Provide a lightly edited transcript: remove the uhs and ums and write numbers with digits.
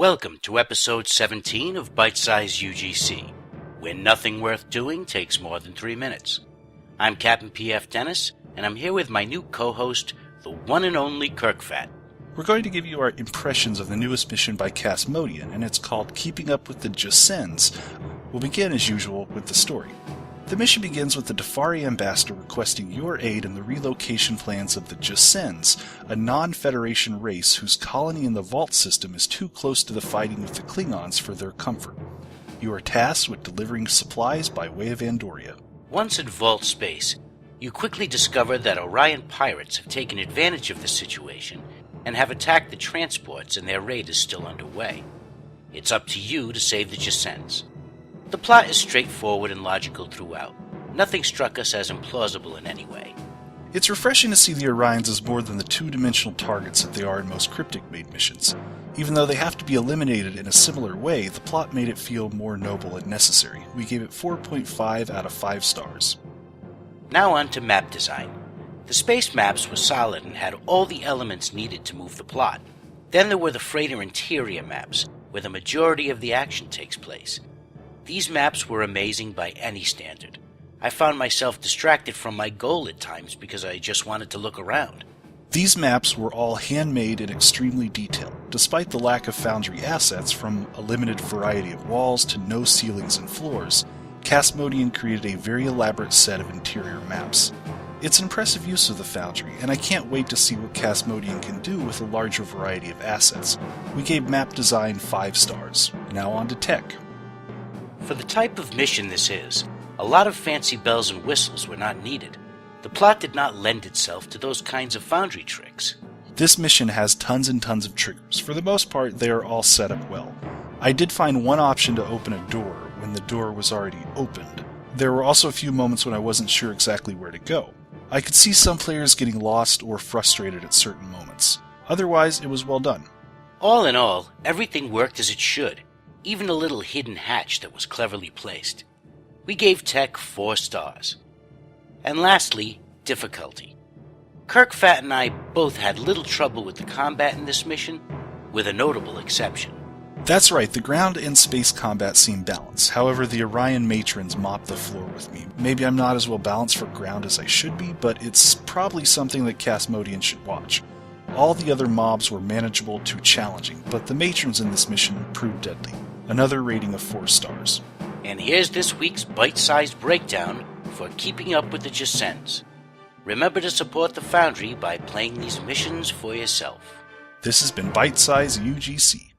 Welcome to episode 17 of BitesizeUGC, where nothing worth doing takes more than 3 minutes. I'm Captain P.F. Dennis, and I'm here with my new co-host, the one and only Kirkfat. We're going to give you our impressions of the newest mission by Casmodian, and it's called Keeping Up with the Jacens. We'll begin, as usual, with the story. The mission begins with the Defari ambassador requesting your aid in the relocation plans of the Jacens, a non-Federation race whose colony in the Vault system is too close to the fighting with the Klingons for their comfort. You are tasked with delivering supplies by way of Andoria. Once in Vault space, you quickly discover that Orion pirates have taken advantage of the situation and have attacked the transports, and their raid is still underway. It's up to you to save the Jacens. The plot is straightforward and logical throughout. Nothing struck us as implausible in any way. It's refreshing to see the Orions as more than the two-dimensional targets that they are in most Cryptic-made missions. Even though they have to be eliminated in a similar way, the plot made it feel more noble and necessary. We gave it 4.5 out of 5 stars. Now on to map design. The space maps were solid and had all the elements needed to move the plot. Then there were the freighter interior maps, where the majority of the action takes place. These maps were amazing by any standard. I found myself distracted from my goal at times because I just wanted to look around. These maps were all handmade and extremely detailed, despite the lack of Foundry assets from a limited variety of walls to no ceilings and floors. Casmodian created a very elaborate set of interior maps. It's an impressive use of the Foundry, and I can't wait to see what Casmodian can do with a larger variety of assets. We gave map design 5 stars. Now on to tech. For the type of mission this is, a lot of fancy bells and whistles were not needed. The plot did not lend itself to those kinds of Foundry tricks. This mission has tons and tons of triggers. For the most part, they are all set up well. I did find one option to open a door when the door was already opened. There were also a few moments when I wasn't sure exactly where to go. I could see some players getting lost or frustrated at certain moments. Otherwise, it was well done. All in all, everything worked as it should. Even a little hidden hatch that was cleverly placed. We gave tech 4 stars. And lastly, difficulty. Kirkfat and I both had little trouble with the combat in this mission, with a notable exception. That's right, the ground and space combat seem balanced. However, the Orion matrons mopped the floor with me. Maybe I'm not as well balanced for ground as I should be, but it's probably something that Casmodian should watch. All the other mobs were manageable to challenging, but the matrons in this mission proved deadly. Another rating of 4 stars. And here's this week's bite-sized breakdown for Keeping Up with the Jacens. Remember to support the Foundry by playing these missions for yourself. This has been BitesizeUGC.